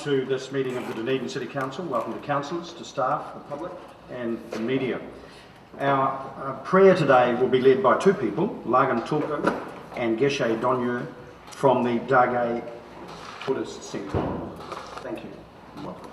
to this meeting of the Dunedin City Council. Welcome to councillors, to staff, the public and the media. Our prayer today will be led by two people, Lagan Tulko and Geshe Donyu from the Dage Buddhist Centre. Thank you. Welcome.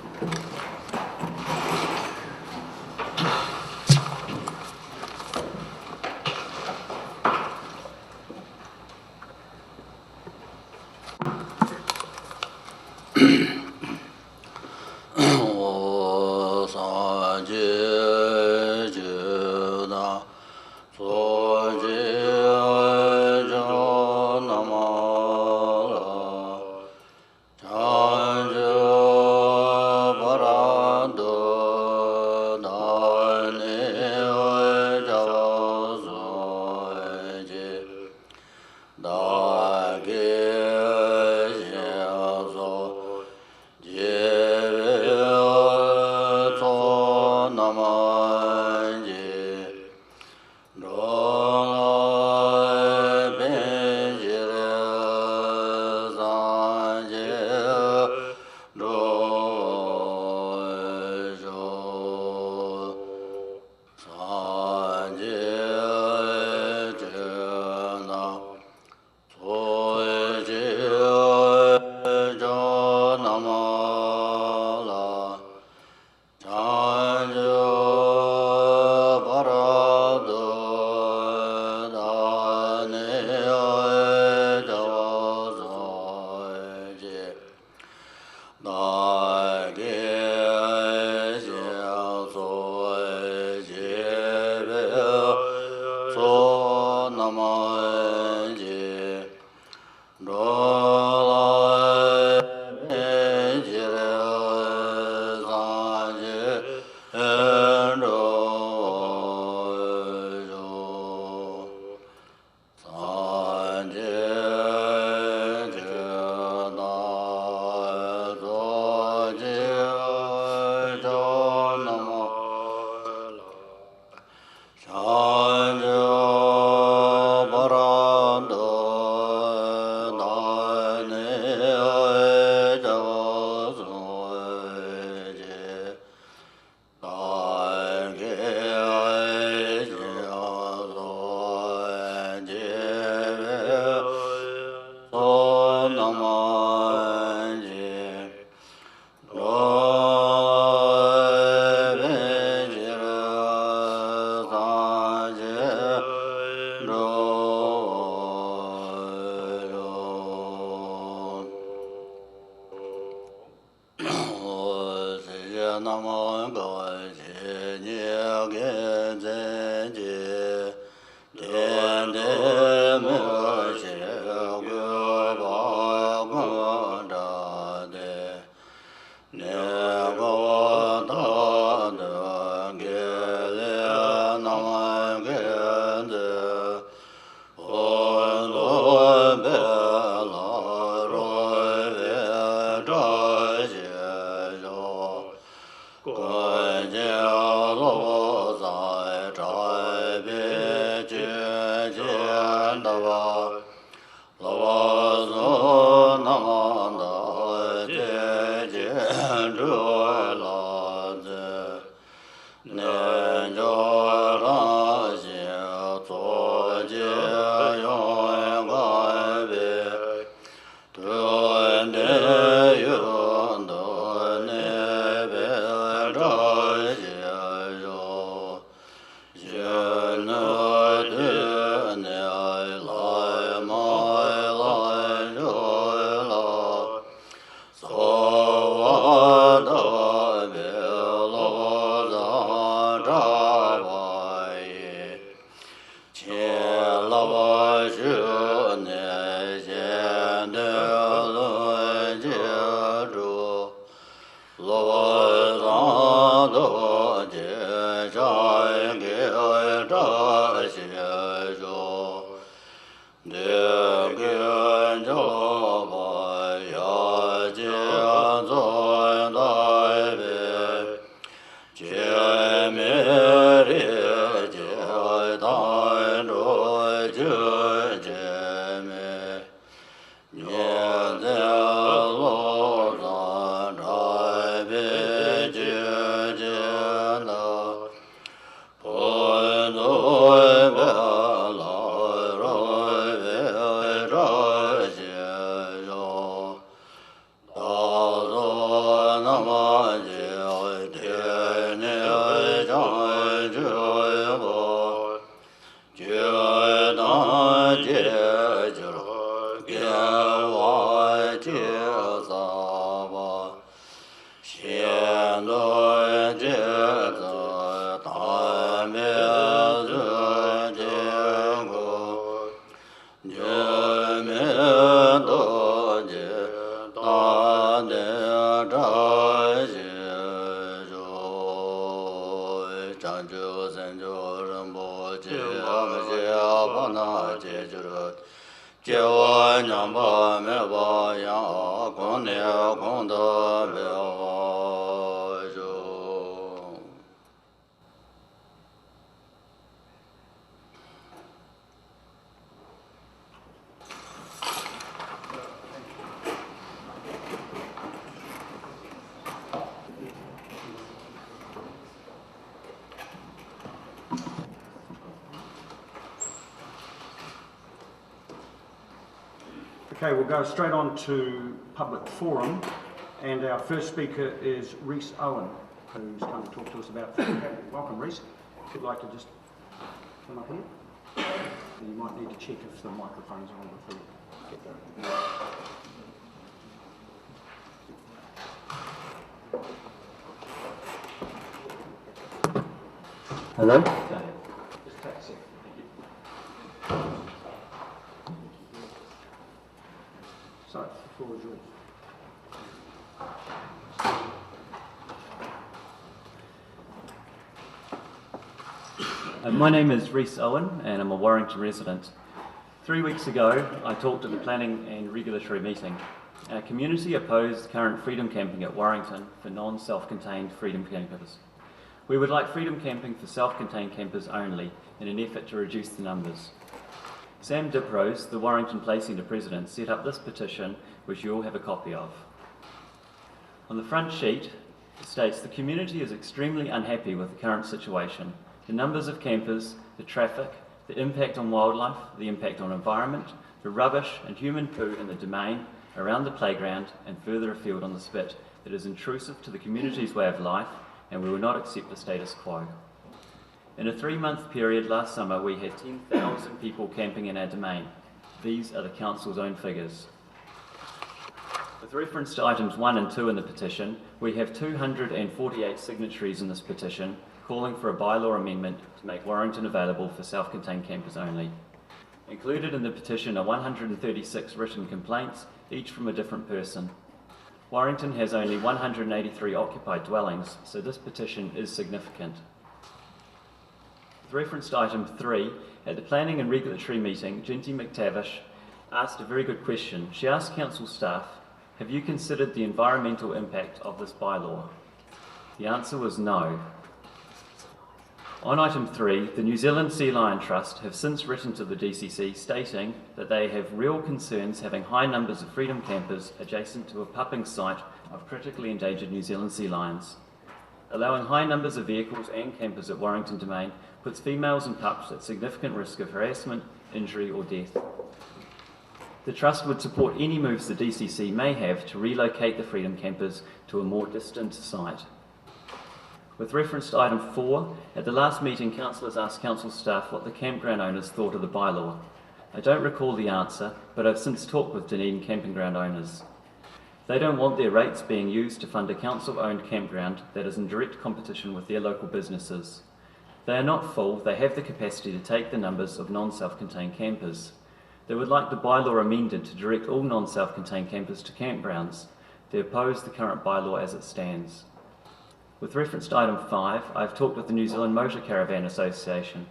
Okay, we'll go straight on to public forum, and our first speaker is Rhys Owen, who's going to talk to us about freedom camping. Welcome, Rhys. If you'd like to just come up here. And you might need to check if the microphone's on before you get going. Hello? Okay. Just take a second. Thank you. So, the floor is yours. My name is Rhys Owen and I'm a Warrington resident. 3 weeks ago I talked at the Planning and Regulatory meeting. Our community opposed current freedom camping at Warrington for non-self-contained freedom campers. We would like freedom camping for self-contained campers only in an effort to reduce the numbers. Sam Diprose, the Warrington Place Centre president, set up this petition which you all have a copy of. On the front sheet it states the community is extremely unhappy with the current situation. The numbers of campers, the traffic, the impact on wildlife, the impact on environment, the rubbish and human poo in the domain, around the playground and further afield on the spit that is intrusive to the community's way of life, and we will not accept the status quo. In a 3-month period last summer we had 10,000 people camping in our domain. These are the council's own figures. With reference to items 1 and 2 in the petition, we have 248 signatories in this petition calling for a bylaw amendment to make Warrington available for self-contained campers only. Included in the petition are 136 written complaints, each from a different person. Warrington has only 183 occupied dwellings, so this petition is significant. With reference to item 3, at the Planning and Regulatory meeting, Ginty McTavish asked a very good question. She asked council staff, have you considered the environmental impact of this bylaw? The answer was no. On item 3, the New Zealand Sea Lion Trust have since written to the DCC stating that they have real concerns having high numbers of freedom campers adjacent to a pupping site of critically endangered New Zealand sea lions. Allowing high numbers of vehicles and campers at Warrington Domain puts females and pups at significant risk of harassment, injury or death. The Trust would support any moves the DCC may have to relocate the freedom campers to a more distant site. With reference to item 4, at the last meeting councillors asked council staff what the campground owners thought of the bylaw. I don't recall the answer, but I've since talked with Dunedin camping ground owners. They don't want their rates being used to fund a council-owned campground that is in direct competition with their local businesses. They are not full, they have the capacity to take the numbers of non-self-contained campers. They would like the bylaw amended to direct all non-self-contained campers to campgrounds. They oppose the current bylaw as it stands. With reference to item 5, I have talked with the New Zealand Motor Caravan Association.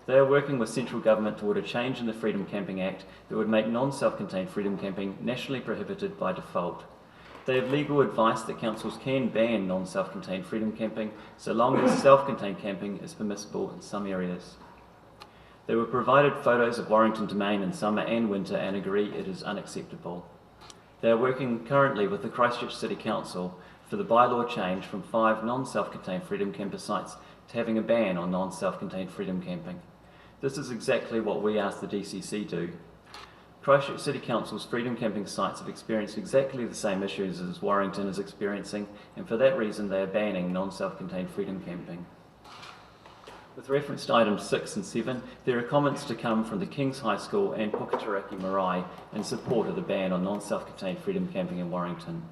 They are working with central government toward a change in the Freedom Camping Act that would make non-self-contained freedom camping nationally prohibited by default. They have legal advice that councils can ban non-self-contained freedom camping so long as self-contained camping is permissible in some areas. They were provided photos of Warrington Domain in summer and winter and agree it is unacceptable. They are working currently with the Christchurch City Council for the bylaw change from 5 non-self-contained freedom camper sites to having a ban on non-self-contained freedom camping. This is exactly what we asked the DCC do. Christchurch City Council's freedom camping sites have experienced exactly the same issues as Warrington is experiencing, and for that reason they are banning non-self-contained freedom camping. With reference to items 6 and 7, there are comments to come from the King's High School and Puketeraki Marae in support of the ban on non-self-contained freedom camping in Warrington.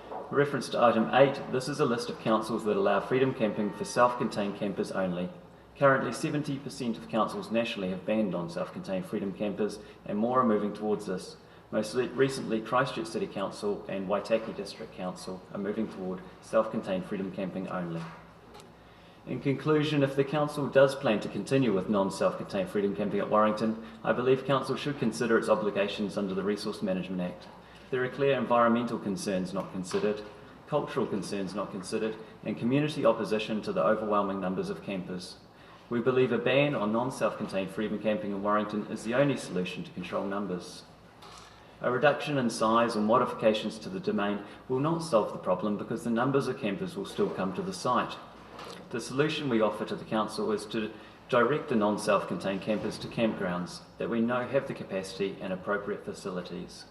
With reference to item 8, this is a list of councils that allow freedom camping for self-contained campers only. Currently, 70% of councils nationally have banned non-self-contained freedom campers, and more are moving towards this. Most recently, Christchurch City Council and Waitaki District Council are moving toward self-contained freedom camping only. In conclusion, if the Council does plan to continue with non-self-contained freedom camping at Warrington, I believe Council should consider its obligations under the Resource Management Act. There are clear environmental concerns not considered, cultural concerns not considered, and community opposition to the overwhelming numbers of campers. We believe a ban on non-self-contained freedom camping in Warrington is the only solution to control numbers. A reduction in size or modifications to the domain will not solve the problem because the numbers of campers will still come to the site. The solution we offer to the Council is to direct the non-self-contained campers to campgrounds that we know have the capacity and appropriate facilities.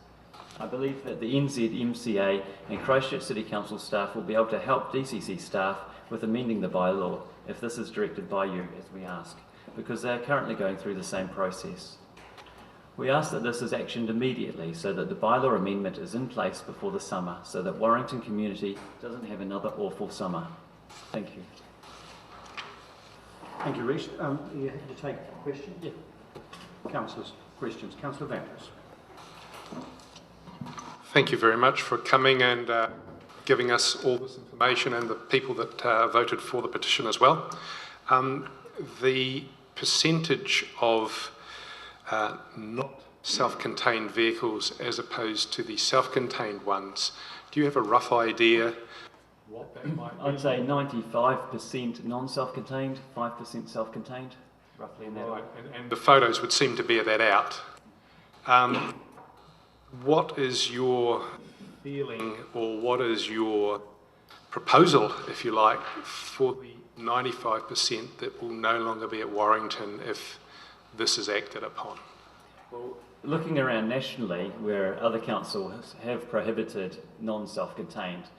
I believe that the NZMCA and Christchurch City Council staff will be able to help DCC staff with amending the bylaw if this is directed by you, as we ask, because they are currently going through the same process. We ask that this is actioned immediately so that the bylaw amendment is in place before the summer, so that Warrington community doesn't have another awful summer. Thank you. Thank you, Rhys. You have to take a question? Yeah. Councillors, questions. Councillor Vanders. Thank you very much for coming and giving us all this information, and the people that voted for the petition as well. The percentage of not self-contained vehicles as opposed to the self-contained ones, do you have a rough idea what that might be? I'd say 95% non-self-contained, 5% self-contained, roughly in that way. And the photos would seem to bear that out. What is your feeling, or what is your proposal, if you like, for the 95% that will no longer be at Warrington if this is acted upon? Well, looking around nationally, where other councils have prohibited non-self-contained,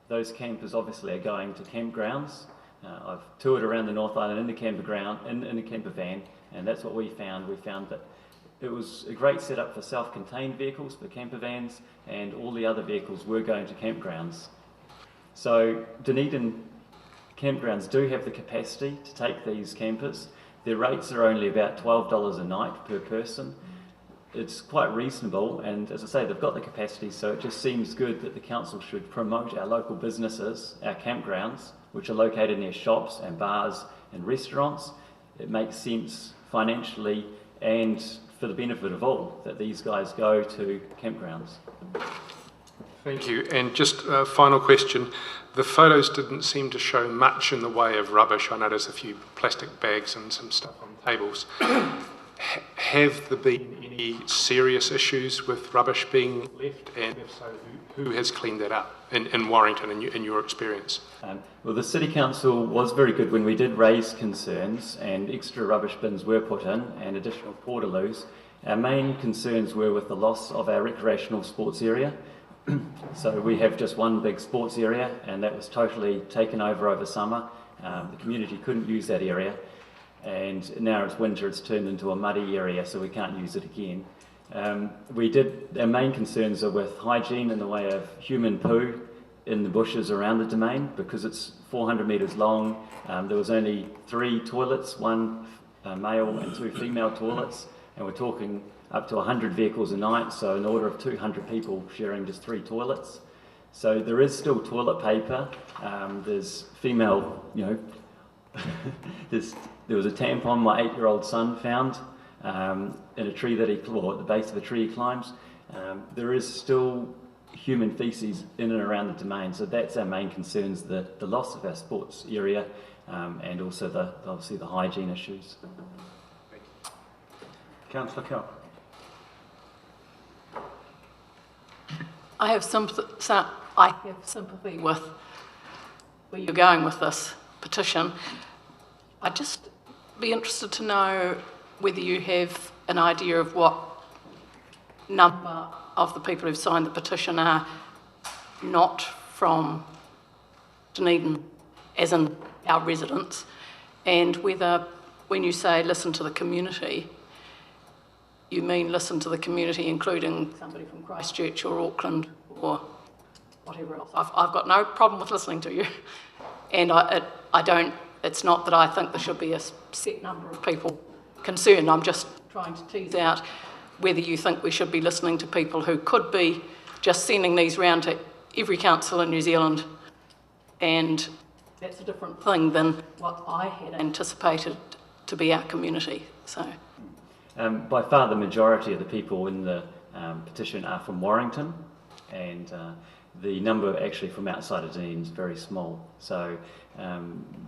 those campers obviously are going to campgrounds. I've toured around the North Island in the in a camper van, and that's what we found. We found that it was a great setup for self-contained vehicles, for camper vans, and all the other vehicles were going to campgrounds. So Dunedin campgrounds do have the capacity to take these campers. Their rates are only about $12 a night per person. It's quite reasonable, and as I say, they've got the capacity, so it just seems good that the council should promote our local businesses, our campgrounds, which are located near shops and bars and restaurants. It makes sense financially and for the benefit of all that these guys go to campgrounds. Thank you. And just a final question. The photos didn't seem to show much in the way of rubbish. I noticed a few plastic bags and some stuff on tables. Have there been any serious issues with rubbish being left? And if so, who has cleaned that up in Warrington, in your experience? Well, the City Council was very good when we did raise concerns and extra rubbish bins were put in and additional portaloos. Our main concerns were with the loss of our recreational sports area. So we have just one big sports area, and that was totally taken over summer. The community couldn't use that area, and now it's winter, it's turned into a muddy area, so we can't use it again. Our main concerns are with hygiene in the way of human poo in the bushes around the domain, because it's 400 metres long. There was only 3 toilets, 1 male and 2 female toilets, and we're talking up to 100 vehicles a night, so an order of 200 people sharing just 3 toilets. So there is still toilet paper. There's female, there was a tampon my 8-year-old son found in a tree that at the base of a tree he climbs. There is still human feces in and around the domain, so that's our main concerns, the loss of our sports area and also obviously the hygiene issues. Councillor Kell. I have sympathy with where you're going with this petition. I'd just be interested to know whether you have an idea of what number of the people who've signed the petition are not from Dunedin, as in our residents, and whether, when you say listen to the community, you mean listen to the community including somebody from Christchurch or Auckland or whatever else. I've got no problem with listening to you, and it's not that I think there should be a set number of people concerned. I'm just trying to tease out whether you think we should be listening to people who could be just sending these round to every council in New Zealand, and that's a different thing than what I had anticipated to be our community. So, by far the majority of the people in the petition are from Warrington, and the number actually from outside of Dunedin is very small. So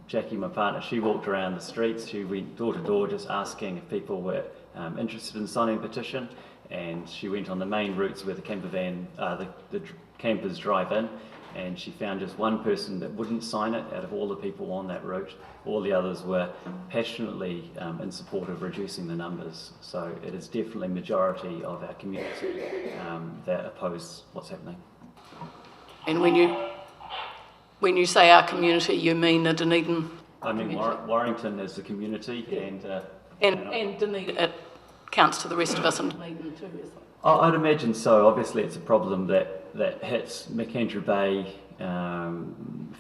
Jackie, my partner, she walked around the streets, she went door to door just asking if people were interested in signing the petition, and she went on the main routes where the camper van, the campers drive in, and she found just one person that wouldn't sign it out of all the people on that route. All the others were passionately in support of reducing the numbers. So it is definitely majority of our community that oppose what's happening. and when you say our community, you mean the Dunedin? I mean Warrington as the community, And Dunedin, it counts to the rest of us in Dunedin too, is it? I'd imagine so. Obviously, it's a problem that hit McAndrew Bay a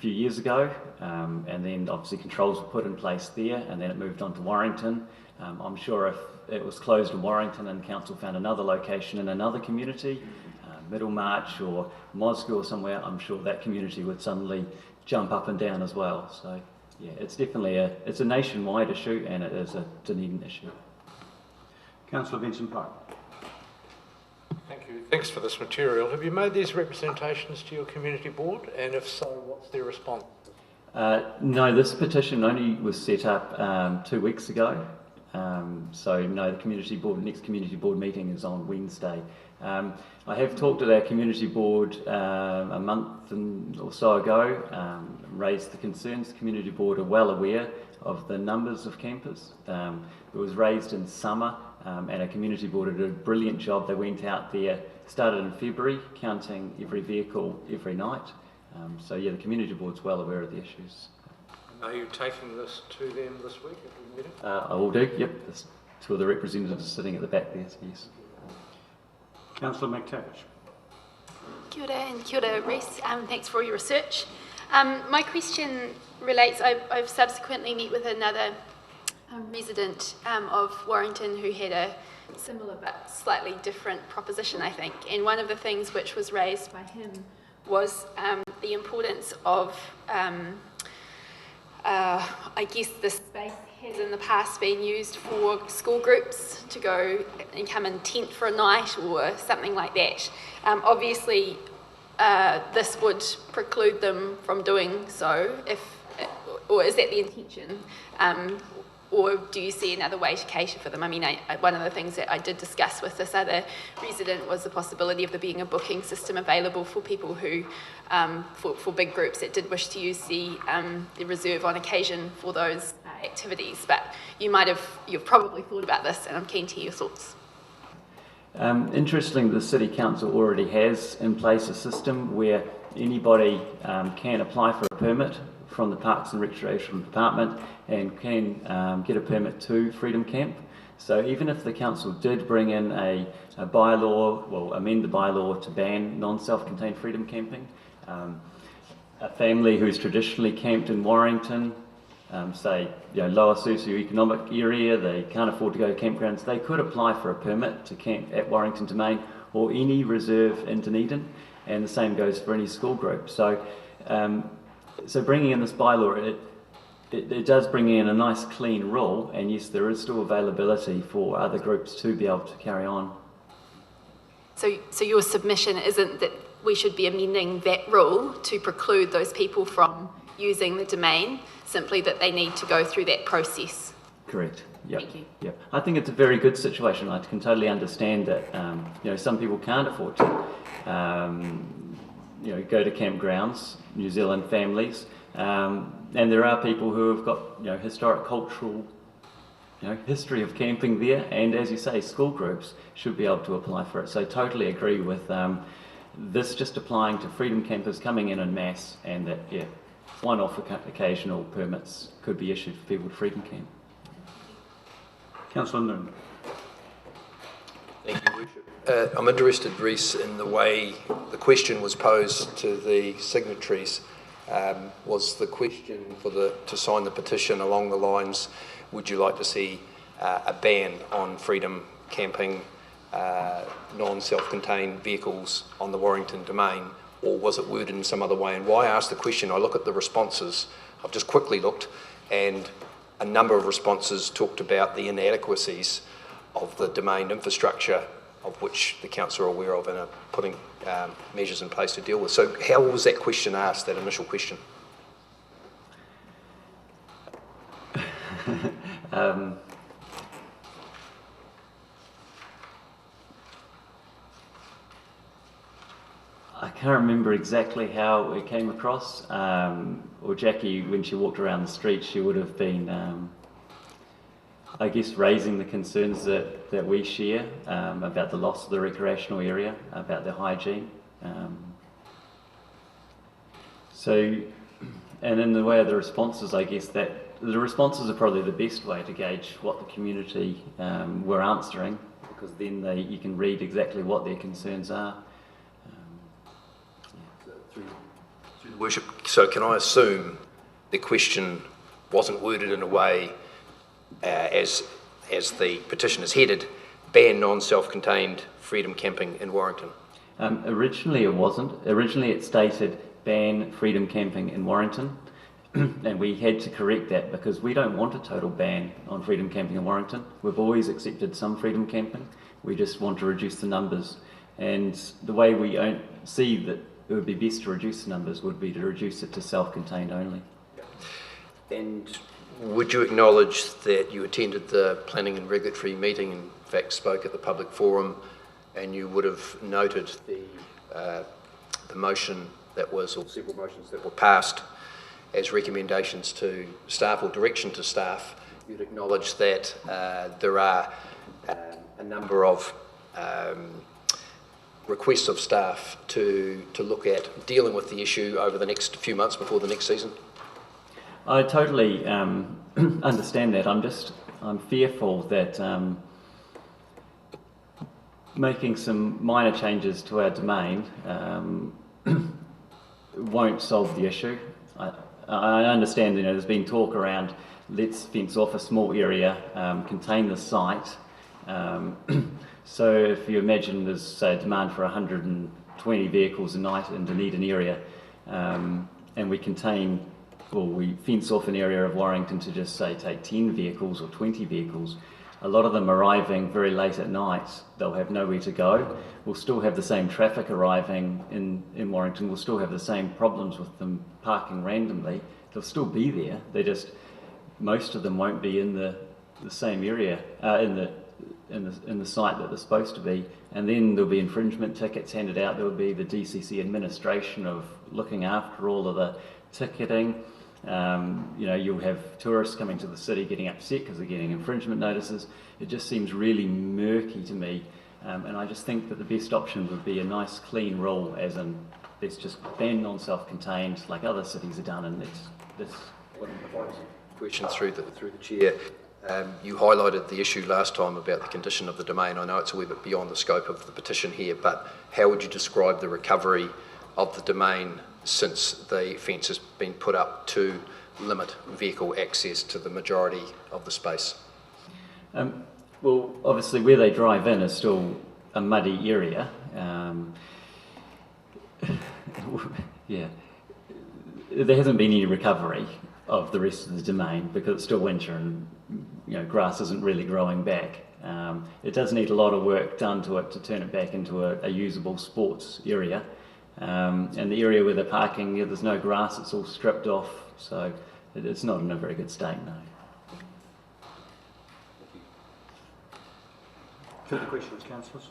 few years ago, and then obviously controls were put in place there, and then it moved on to Warrington. I'm sure if it was closed in Warrington and council found another location in another community, Middlemarch or Mosgiel or somewhere, I'm sure that community would suddenly jump up and down as well. So yeah, it's definitely it's a nationwide issue, and it is a Dunedin issue. Councillor Vincent Pike. Thank you. Thanks for this material. Have you made these representations to your community board? And if so, what's their response? No, this petition only was set up 2 weeks ago. So no, the next community board meeting is on Wednesday. I have talked to our community board a month or so ago, raised the concerns. The community board are well aware of the numbers of campers. It was raised in summer, and our community board did a brilliant job. They went out there, started in February, counting every vehicle every night. So yeah, the community board's well aware of the issues. Are you taking this to them this week at the meeting? I will do, yep. There's two of the representatives sitting at the back there, so yes. Councillor McTavish. Kia ora and kia ora, Reece. Thanks for all your research. My question relates, I've subsequently met with another resident of Warrington who had a similar but slightly different proposition, I think. And one of the things which was raised by him was the importance of, I guess the space has in the past been used for school groups to go and come and tent for a night or something like that. Obviously, this would preclude them from doing so, or is that the intention? Or do you see another way to cater for them? I mean, one of the things that I did discuss with this other resident was the possibility of there being a booking system available for people who, for big groups that did wish to use the reserve on occasion for those activities. But you've probably thought about this, and I'm keen to hear your thoughts. Interestingly, the City Council already has in place a system where anybody can apply for a permit from the Parks and Recreation Department and can get a permit to Freedom Camp. So even if the council did bring in a bylaw, well, amend the bylaw to ban non-self-contained freedom camping, a family who's traditionally camped in Warrington, say, lower socioeconomic area, they can't afford to go to campgrounds, they could apply for a permit to camp at Warrington Domain or any reserve in Dunedin, and the same goes for any school group. So bringing in this bylaw, it does bring in a nice clean rule, and yes, there is still availability for other groups to be able to carry on. So your submission isn't that we should be amending that rule to preclude those people from using the domain, simply that they need to go through that process? Correct. Yep. Thank you. Yep. I think it's a very good situation. I can totally understand that some people can't afford to go to campgrounds, New Zealand families, and there are people who have got historic cultural history of camping there, and as you say, school groups should be able to apply for it. So totally agree with this just applying to freedom campers coming in masse, and that one-off occasional permits could be issued for people to freedom camp. Councillor Noon. Thank you, Worship. I'm interested, Reece, in the way the question was posed to the signatories. Was the question to sign the petition along the lines, would you like to see a ban on freedom camping, non-self-contained vehicles on the Warrington domain, or was it worded in some other way? And why I ask the question, I look at the responses. I've just quickly looked, and a number of responses talked about the inadequacies of the domain infrastructure, of which the council are aware of and are putting measures in place to deal with. So how was that question asked, that initial question? I can't remember exactly how it came across, or Jackie, when she walked around the street, she would have been, I guess, raising the concerns that we share about the loss of the recreational area, about the hygiene. And in the way of the responses, I guess that the responses are probably the best way to gauge what the community were answering, because then you can read exactly what their concerns are. Through the Worship, so can I assume the question wasn't worded in a way as the petition is headed, ban non-self-contained freedom camping in Warrington? Originally it wasn't. Originally it stated ban freedom camping in Warrington, and we had to correct that because we don't want a total ban on freedom camping in Warrington. We've always accepted some freedom camping. We just want to reduce the numbers, and the way we see that it would be best to reduce the numbers would be to reduce it to self-contained only. And would you acknowledge that you attended the planning and regulatory meeting, in fact spoke at the public forum, and you would have noted the motion that was, or several motions that were passed as recommendations to staff or direction to staff? You'd acknowledge that there are a number of requests of staff to look at dealing with the issue over the next few months before the next season? I totally understand that. I'm fearful that making some minor changes to our domain won't solve the issue. I understand, there's been talk around let's fence off a small area, contain the site. So if you imagine there's, say, a demand for 120 vehicles a night in Dunedin area, and we fence off an area of Warrington to just, say, take 10 vehicles or 20 vehicles, a lot of them arriving very late at night, they'll have nowhere to go. We'll still have the same traffic arriving in Warrington, we'll still have the same problems with them parking randomly. They'll still be there, most of them won't be in the same area, in the site that they're supposed to be, and then there'll be infringement tickets handed out. There'll be the DCC administration of looking after all of the ticketing. You'll have tourists coming to the city getting upset because they're getting infringement notices. It just seems really murky to me, and I just think that the best option would be a nice clean rule, as in let's just ban non-self-contained like other cities have done, and let's Question through the chair. You highlighted the issue last time about the condition of the domain. I know it's a wee bit beyond the scope of the petition here, but how would you describe the recovery of the domain since the fence has been put up to limit vehicle access to the majority of the space? Well, obviously where they drive in is still a muddy area. Yeah, there hasn't been any recovery of the rest of the domain because it's still winter and grass isn't really growing back. It does need a lot of work done to it to turn it back into a usable sports area. And the area where they're parking, there's no grass, it's all stripped off, so it's not in a very good state, no. Further questions, councillors?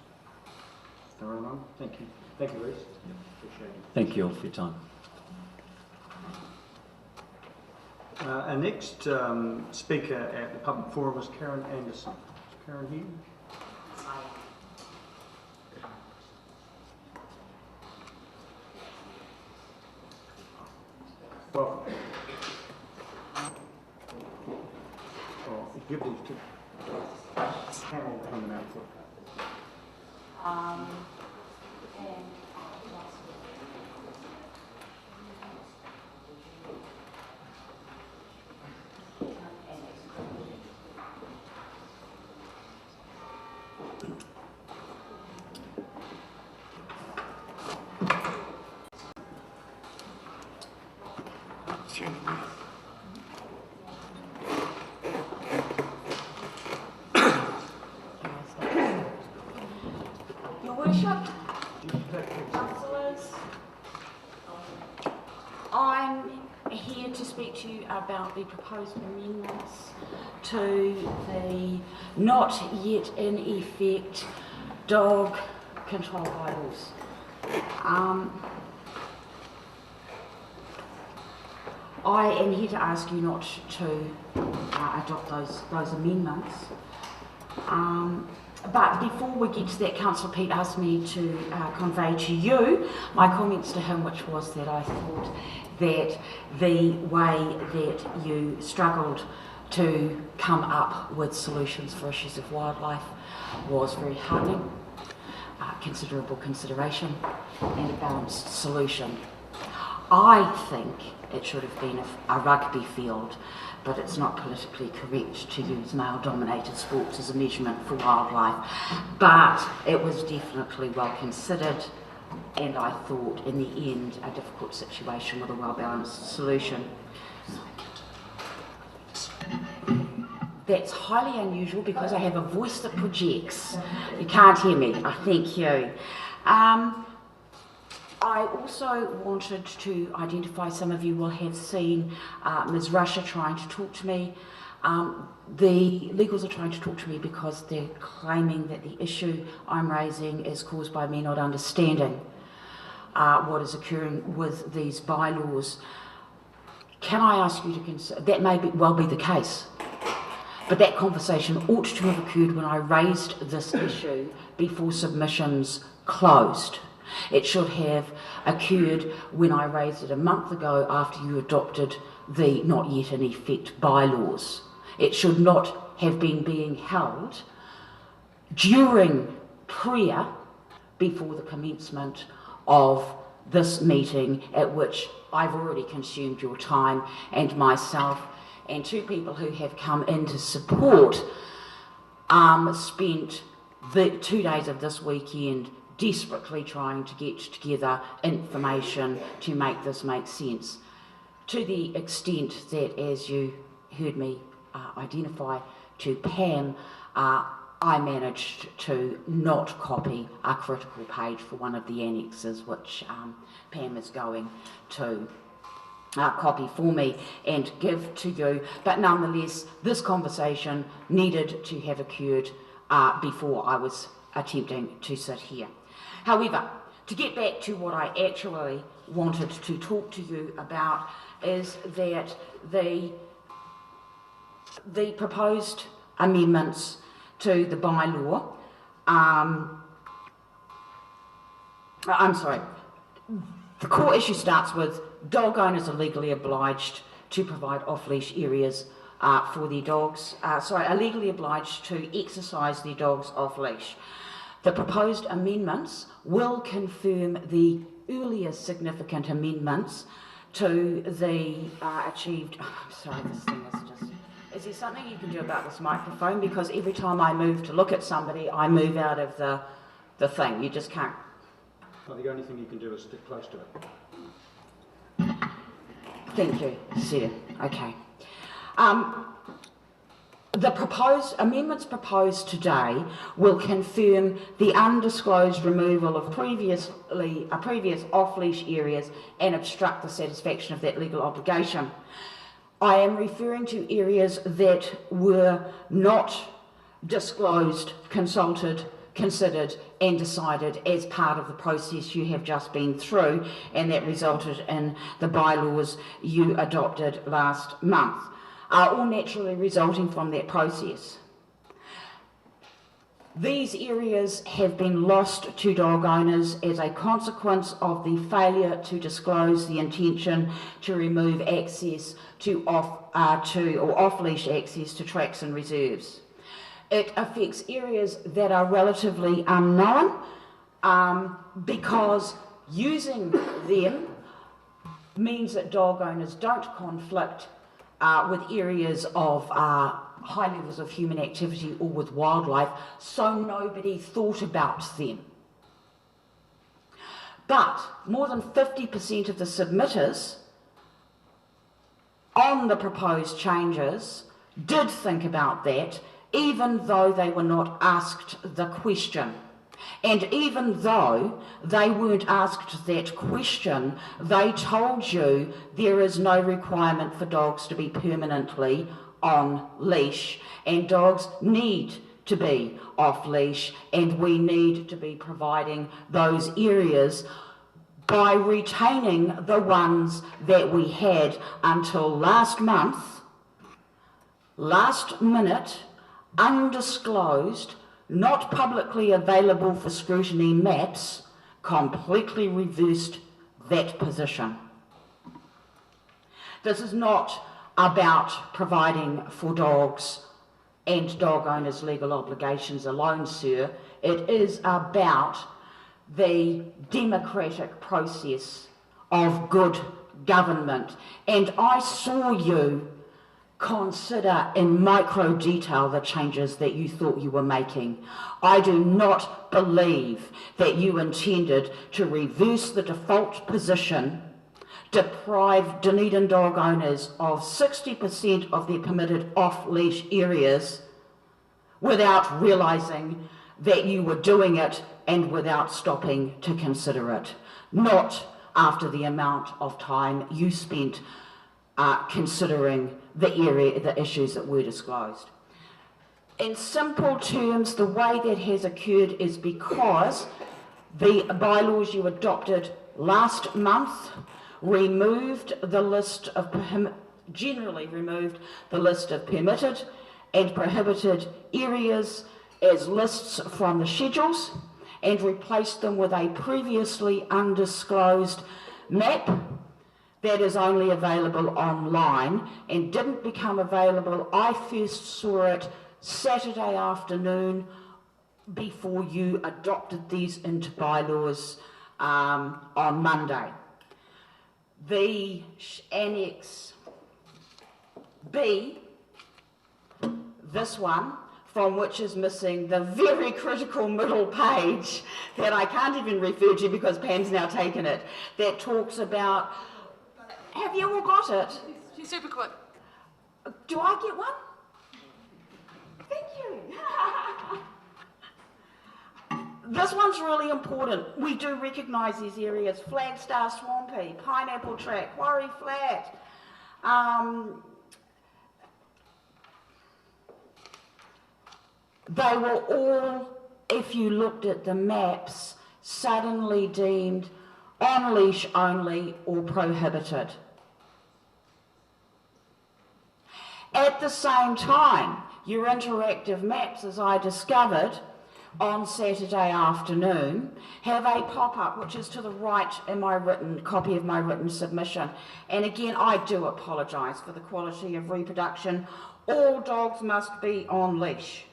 There are none. Thank you. Thank you, Reece. Appreciate it. Thank you all for your time. Our next speaker at the public forum is Karen Anderson. Is Karen here? Welcome. Give these to Carol on the mouthful. Your Worship, councillors, I'm here to speak to you about the proposed amendments to the not yet in effect dog control bylaws. I am here to ask you not to adopt those amendments. But before we get to that, Councillor Pete asked me to convey to you my comments to him, which was that I thought that the way that you struggled to come up with solutions for issues of wildlife was very heartening, considerable consideration and a balanced solution. I think it should have been a rugby field, but it's not politically correct to use male-dominated sports as a measurement for wildlife. But it was definitely well considered, and I thought in the end a difficult situation with a well-balanced solution. That's highly unusual because I have a voice that projects. You can't hear me. Thank you. I also wanted to identify, some of you will have seen Ms. Russia trying to talk to me. The legals are trying to talk to me because they're claiming that the issue I'm raising is caused by me not understanding what is occurring with these bylaws. Can I ask you to consider, that may well be the case, but that conversation ought to have occurred when I raised this issue before submissions closed. It should have occurred when I raised it a month ago after you adopted the not yet in effect bylaws. It should not have been being held during prayer before the commencement of this meeting, at which I've already consumed your time, and myself and two people who have come in to support spent the 2 days of this weekend desperately trying to get together information to make this make sense, to the extent that, as you heard me identify to Pam, I managed to not copy a critical page for one of the annexes, which Pam is going to copy for me and give to you. But nonetheless, this conversation needed to have occurred before I was attempting to sit here. However, to get back to what I actually wanted to talk to you about is that the proposed amendments to the bylaw, the core issue starts with dog owners are legally obliged to provide off-leash areas for their dogs, are legally obliged to exercise their dogs off-leash. The proposed amendments will confirm the earlier significant amendments to the achieved... I'm sorry, this thing is just... Is there something you can do about this microphone? Because every time I move to look at somebody, I move out of the thing. You just can't... Well, the only thing you can do is stick close to it. Thank you, Sir. Okay. The amendments proposed today will confirm the undisclosed removal of previous off-leash areas and obstruct the satisfaction of that legal obligation. I am referring to areas that were not disclosed, consulted, considered and decided as part of the process you have just been through, and that resulted in the bylaws you adopted last month, are all naturally resulting from that process. These areas have been lost to dog owners as a consequence of the failure to disclose the intention to remove access to off-leash access to tracks and reserves. It affects areas that are relatively unknown because using them means that dog owners don't conflict with areas of high levels of human activity or with wildlife, so nobody thought about them. But more than 50% of the submitters on the proposed changes did think about that, even though they were not asked the question. And even though they weren't asked that question, they told you there is no requirement for dogs to be permanently on leash, and dogs need to be off leash, and we need to be providing those areas by retaining the ones that we had until last month, last minute, undisclosed, not publicly available for scrutiny maps, completely reversed that position. This is not about providing for dogs and dog owners' legal obligations alone, sir. It is about the democratic process of good government. And I saw you consider in micro detail the changes that you thought you were making. I do not believe that you intended to reverse the default position, deprive Dunedin dog owners of 60% of their permitted off-leash areas without realising that you were doing it and without stopping to consider it. Not after the amount of time you spent considering the issues that were disclosed. In simple terms, the way that has occurred is because the bylaws you adopted last month removed the list of generally removed the list of permitted and prohibited areas as lists from the schedules and replaced them with a previously undisclosed map that is only available online and didn't become available. I first saw it Saturday afternoon before you adopted these into bylaws on Monday. The Annex B, this one, from which is missing the very critical middle page that I can't even refer to because Pam's now taken it, that talks about, have you all got it? She's super quick. Do I get one? Thank you. This one's really important. We do recognise these areas: Flagstaff Swampy, Pineapple Track, Quarry Flat. They were all, if you looked at the maps, suddenly deemed on leash only or prohibited. At the same time, your interactive maps, as I discovered on Saturday afternoon, have a pop-up which is to the right in my copy of my written submission. And again, I do apologise for the quality of reproduction. All dogs must be on leash,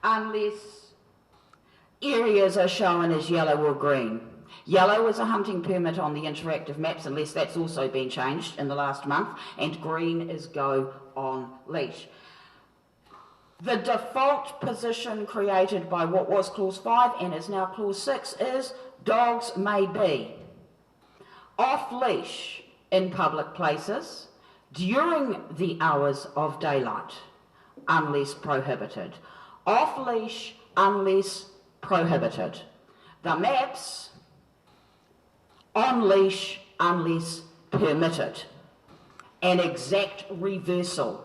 unless areas are shown as yellow or green. Yellow is a hunting permit on the interactive maps, unless that's also been changed in the last month, and green is go on leash. The default position created by what was Clause 5 and is now Clause 6 is dogs may be off leash in public places during the hours of daylight, unless prohibited. Off leash unless prohibited. The maps, on leash unless permitted. An exact reversal.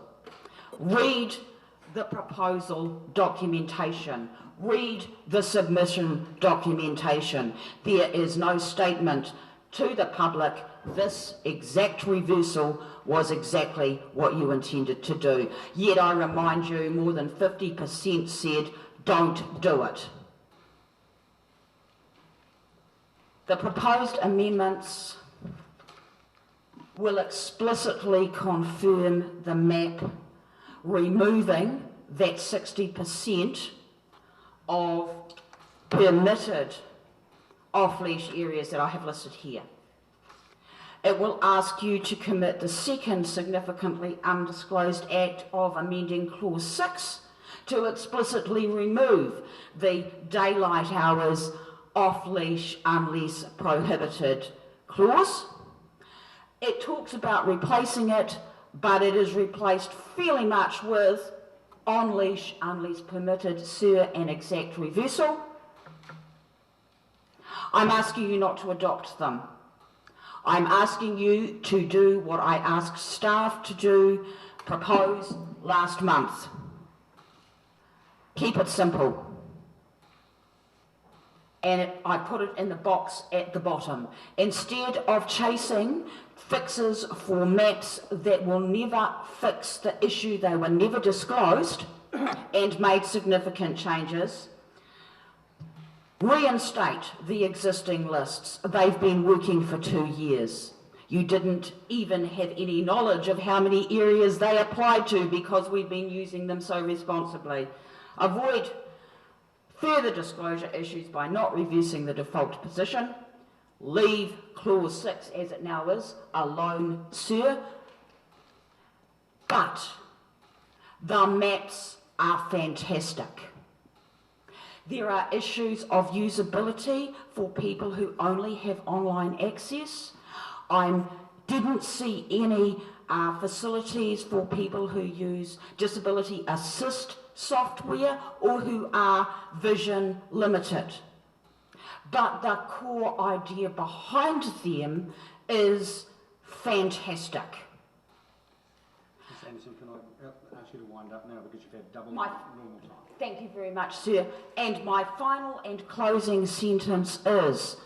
Read the proposal documentation. Read the submission documentation. There is no statement to the public. This exact reversal was exactly what you intended to do. Yet I remind you, more than 50% said, don't do it. The proposed amendments will explicitly confirm the map, removing that 60% of permitted off-leash areas that I have listed here. It will ask you to commit the second significantly undisclosed act of amending Clause 6 to explicitly remove the daylight hours off-leash unless prohibited clause. It talks about replacing it, but it is replaced fairly much with on-leash unless permitted, sir, an exact reversal. I'm asking you not to adopt them. I'm asking you to do what I asked staff to do, propose last month. Keep it simple. And I put it in the box at the bottom. Instead of chasing fixes for maps that will never fix the issue, they were never disclosed and made significant changes, reinstate the existing lists. They've been working for 2 years. You didn't even have any knowledge of how many areas they applied to because we've been using them so responsibly. Avoid further disclosure issues by not reversing the default position. Leave Clause 6 as it now is alone, sir. But the maps are fantastic. There are issues of usability for people who only have online access. I didn't see any facilities for people who use disability assist software or who are vision limited. But the core idea behind them is fantastic. Ms Anderson, can I ask you to wind up now because you've had double normal time? Thank you very much, sir. And my final and closing sentence is,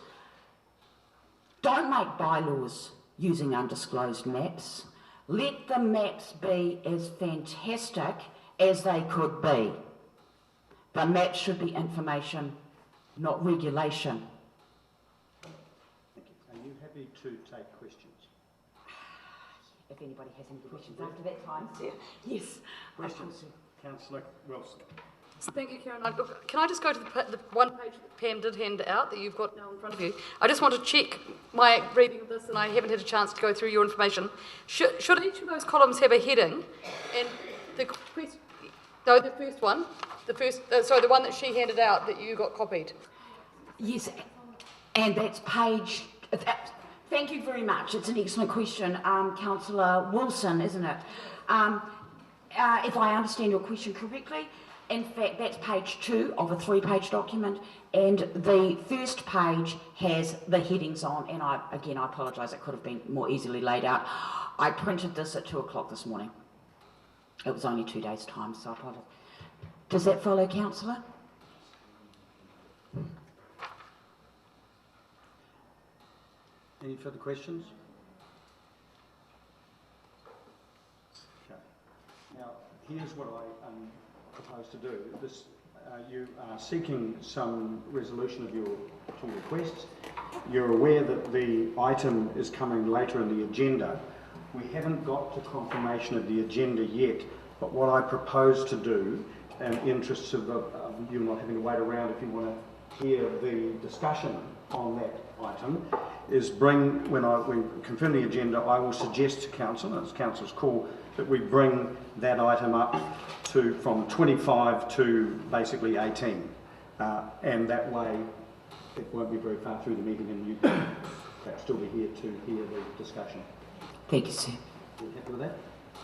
don't make bylaws using undisclosed maps. Let the maps be as fantastic as they could be. The maps should be information, not regulation. Thank you. Are you happy to take questions? If anybody has any questions after that time, sir. Yes. Questions? Councillor Wilson. Thank you, Karen. Can I just go to the one page that Pam did hand out that you've got now in front of you? I just want to check my reading of this, and I haven't had a chance to go through your information. Should each of those columns have a heading? And the first one, the one that she handed out that you got copied. Yes, and that's page. Thank you very much. It's an excellent question, Councillor Wilson, isn't it? If I understand your question correctly, in fact, that's page 2 of a 3-page document, and the first page has the headings on, and I apologise, it could have been more easily laid out. I printed this at 2 o'clock this morning. It was only 2 days' time, so I apologise. Does that follow, Councillor? Any further questions? Okay. Now, here's what I propose to do. You are seeking some resolution of your two requests. You're aware that the item is coming later in the agenda. We haven't got to confirmation of the agenda yet, but what I propose to do, in the interests of you not having to wait around if you want to hear the discussion on that item, is when we confirm the agenda, I will suggest to Council, and it's Council's call, that we bring that item up from 25 to basically 18. And that way it won't be very far through the meeting and you can perhaps still be here to hear the discussion. Thank you, sir. Are you happy with that?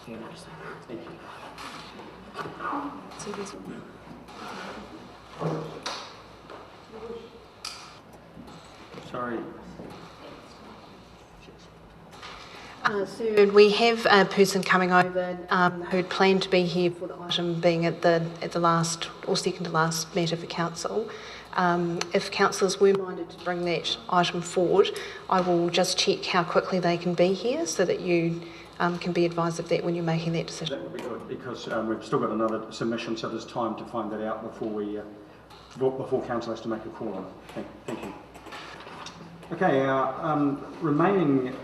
Very much so. Thank you. Sorry. So we have a person coming over who'd planned to be here for the item being at the last or second to last matter for council. If councillors were minded to bring that item forward, I will just check how quickly they can be here so that you can be advised of that when you're making that decision. That would be good, because we've still got another submission, so there's time to find that out before council has to make a call on it. Thank you. Okay, our remaining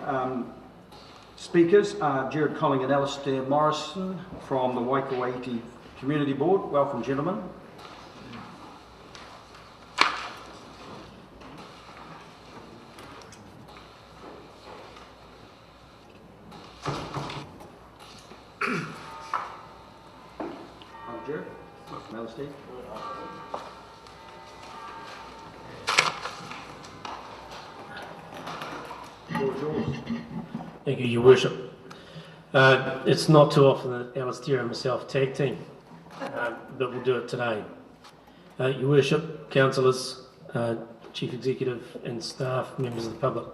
speakers are Jared Colling and Alistair Morrison from the Waikawaiti Community Board. Welcome, gentlemen. Jared, welcome, Alistair. Thank you, Your Worship. It's not too often that Alistair and myself tag team, but we'll do it today. Your Worship, councillors, Chief Executive and staff, members of the public,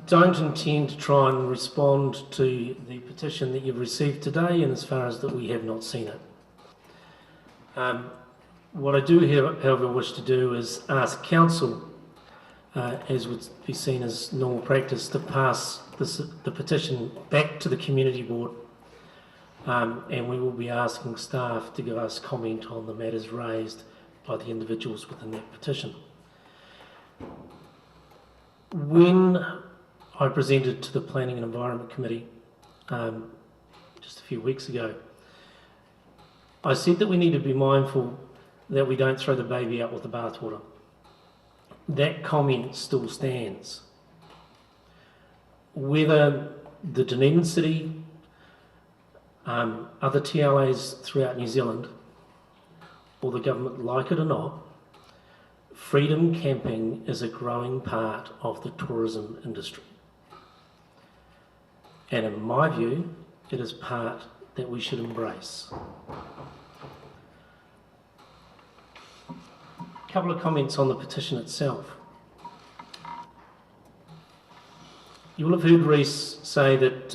don't intend to try and respond to the petition that you've received today, in as far as that we have not seen it. What I do, however, wish to do is ask council, as would be seen as normal practice, to pass the petition back to the community board, and we will be asking staff to give us comment on the matters raised by the individuals within that petition. When I presented to the Planning and Environment Committee just a few weeks ago, I said that we need to be mindful that we don't throw the baby out with the bathwater. That comment still stands. Whether the Dunedin City, other TLAs throughout New Zealand, or the government like it or not, freedom camping is a growing part of the tourism industry. And in my view, it is part that we should embrace. A couple of comments on the petition itself. You will have heard Reece say that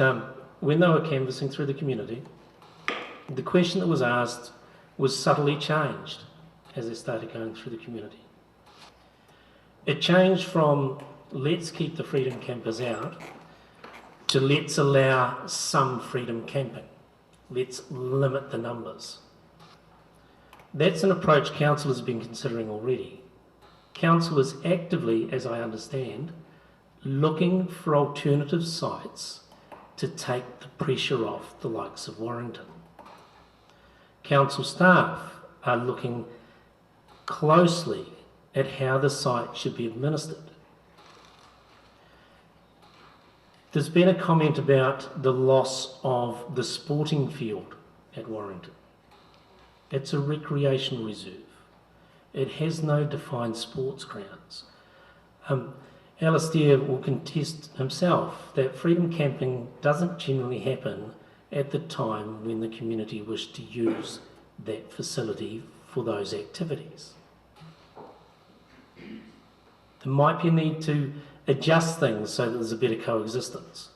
when they were canvassing through the community, the question that was asked was subtly changed as they started going through the community. It changed from let's keep the freedom campers out to let's allow some freedom camping. Let's limit the numbers. That's an approach council has been considering already. Council is actively, as I understand, looking for alternative sites to take the pressure off the likes of Warrington. Council staff are looking closely at how the site should be administered. There's been a comment about the loss of the sporting field at Warrington. It's a recreational reserve. It has no defined sports grounds. Alistair will contest himself that freedom camping doesn't generally happen at the time when the community wish to use that facility for those activities. There might be a need to adjust things so that there's a better coexistence.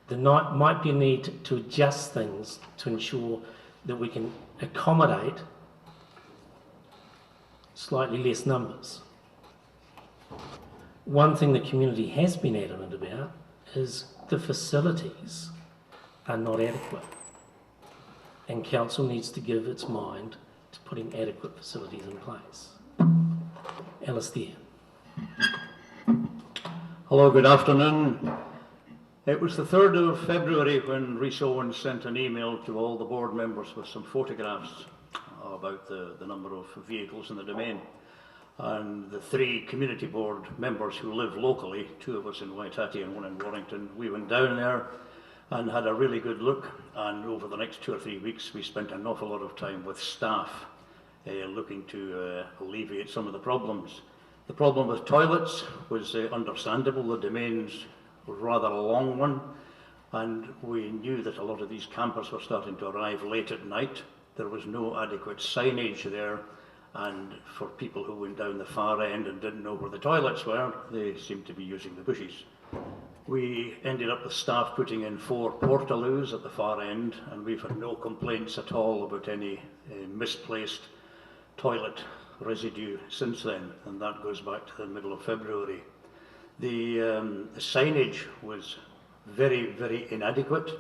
There might be a need to adjust things to ensure that we can accommodate slightly less numbers. One thing the community has been adamant about is the facilities are not adequate, and council needs to give its mind to putting adequate facilities in place. Alistair. Hello, good afternoon. It was the 3rd of February when Reece Owen sent an email to all the board members with some photographs about the number of vehicles in the domain. And the 3 community board members who live locally, 2 of us in Waitati and 1 in Warrington, we went down there and had a really good look. And over the next 2 or 3 weeks, we spent an awful lot of time with staff looking to alleviate some of the problems. The problem with toilets was understandable. The domain's rather a long one, and we knew that a lot of these campers were starting to arrive late at night. There was no adequate signage there, and for people who went down the far end and didn't know where the toilets were, they seemed to be using the bushes. We ended up with staff putting in 4 portaloos at the far end, and we've had no complaints at all about any misplaced toilet residue since then, and that goes back to the middle of February. The signage was very, very inadequate,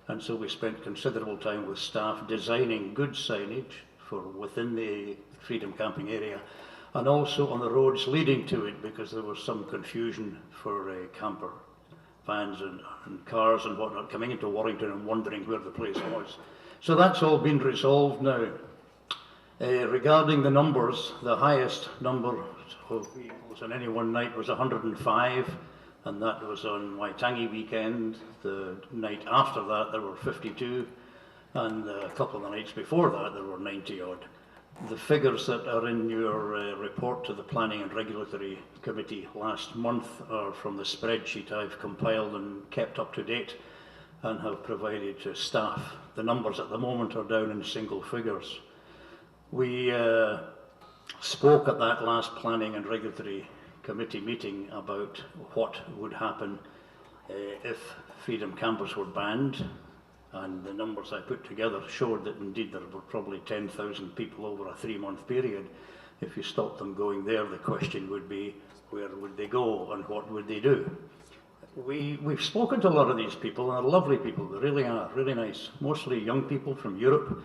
and so we spent considerable time with staff designing good signage for within the Freedom Camping area, and also on the roads leading to it, because there was some confusion for camper vans and cars and whatnot coming into Warrington and wondering where the place was. So that's all been resolved now. Regarding the numbers, the highest number of vehicles on any one night was 105, and that was on Waitangi weekend. The night after that there were 52, and a couple of the nights before that there were 90 odd. The figures that are in your report to the Planning and Regulatory Committee last month are from the spreadsheet I've compiled and kept up to date and have provided to staff. The numbers at the moment are down in single figures. We spoke at that last Planning and Regulatory Committee meeting about what would happen if freedom campers were banned, and the numbers I put together showed that indeed there were probably 10,000 people over a 3-month period. If you stopped them going there, the question would be, where would they go and what would they do? We've spoken to a lot of these people, and they're lovely people, they really are, really nice, mostly young people from Europe,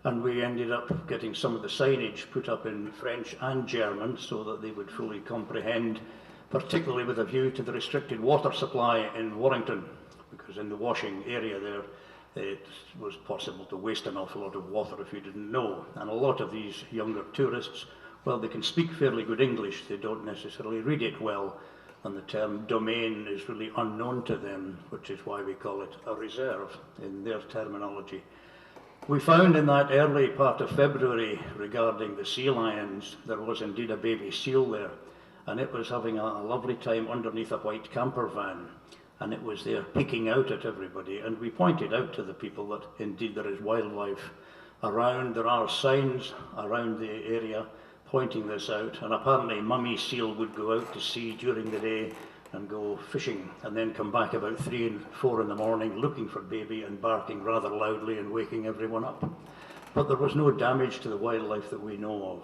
and we ended up getting some of the signage put up in French and German so that they would fully comprehend, particularly with a view to the restricted water supply in Warrington, because in the washing area there it was possible to waste an awful lot of water if you didn't know. And a lot of these younger tourists, well, they can speak fairly good English, they don't necessarily read it well, and the term domain is really unknown to them, which is why we call it a reserve in their terminology. We found in that early part of February regarding the sea lions, there was indeed a baby seal there, and it was having a lovely time underneath a white camper van, and it was there peeking out at everybody, and we pointed out to the people that indeed there is wildlife around. There are signs around the area pointing this out, and apparently mummy seal would go out to sea during the day and go fishing, and then come back about 3 and 4 in the morning looking for baby and barking rather loudly and waking everyone up. But there was no damage to the wildlife that we know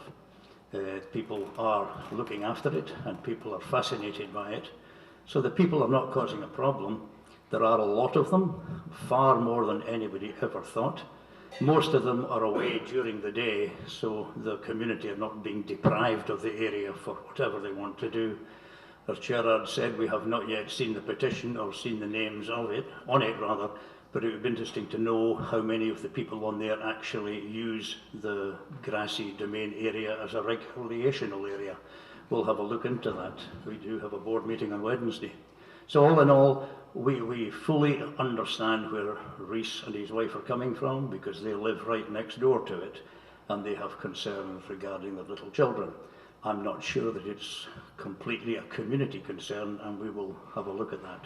of. People are looking after it, and people are fascinated by it. So the people are not causing a problem. There are a lot of them, far more than anybody ever thought. Most of them are away during the day, so the community are not being deprived of the area for whatever they want to do. As Gerard said, we have not yet seen the petition or seen the names of it, on it rather, but it would be interesting to know how many of the people on there actually use the grassy domain area as a recreational area. We'll have a look into that. We do have a board meeting on Wednesday. So all in all, we fully understand where Rhys and his wife are coming from, because they live right next door to it, and they have concerns regarding their little children. I'm not sure that it's completely a community concern, and we will have a look at that.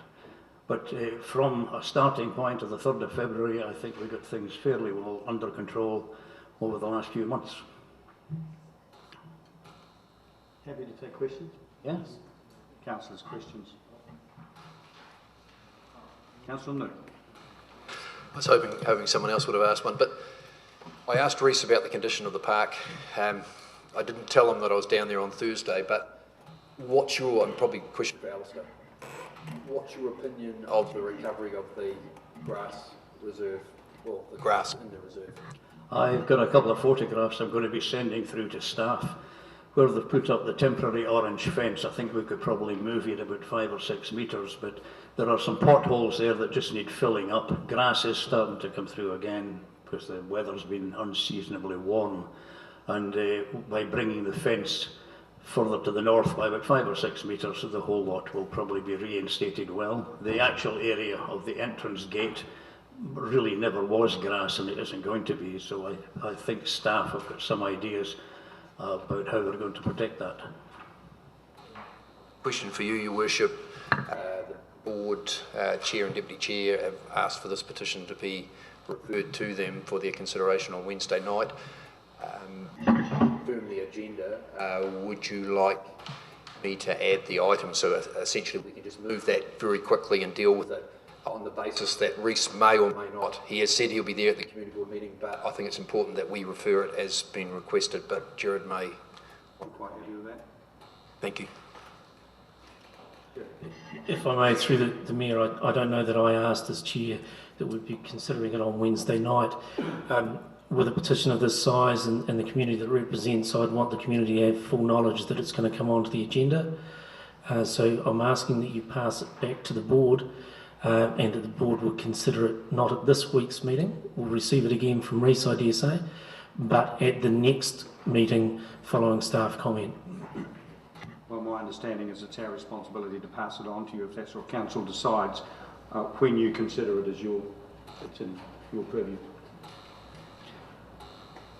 But from a starting point of the 3rd of February, I think we got things fairly well under control over the last few months. Happy to take questions? Yes. Councillors, questions? Councillor Nook. I was hoping someone else would have asked one, but I asked Rhys about the condition of the park. I didn't tell him that I was down there on Thursday, but what's your, and probably a question for Alistair, what's your opinion of the recovery of the grass reserve, well, the grass in the reserve? I've got a couple of photographs I'm going to be sending through to staff where they've put up the temporary orange fence. I think we could probably move it about 5 or 6 metres, but there are some potholes there that just need filling up. Grass is starting to come through again because the weather's been unseasonably warm, and by bringing the fence further to the north by about 5 or 6 metres, the whole lot will probably be reinstated well. The actual area of the entrance gate really never was grass, and it isn't going to be, so I think staff have got some ideas about how they're going to protect that. Question for you, Your Worship. The board chair and deputy chair have asked for this petition to be referred to them for their consideration on Wednesday night. Confirm the agenda. Would you like me to add the item so essentially we can just move that very quickly and deal with it on the basis that Rhys may or may not? He has said he'll be there at the community board meeting, but I think it's important that we refer it as been requested, but Gerard may. I'm quite happy with that. Thank you. If I may, through the Mayor, I don't know that I asked as Chair that we'd be considering it on Wednesday night. With a petition of this size and the community that it represents, I'd want the community to have full knowledge that it's going to come onto the agenda. So I'm asking that you pass it back to the board and that the board will consider it not at this week's meeting. We'll receive it again from Reece, I dare say, but at the next meeting following staff comment. Well, my understanding is it's our responsibility to pass it on to you if that's what council decides when you consider it as it's in your purview.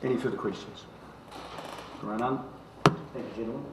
Any further questions? There are none. Thank you, gentlemen.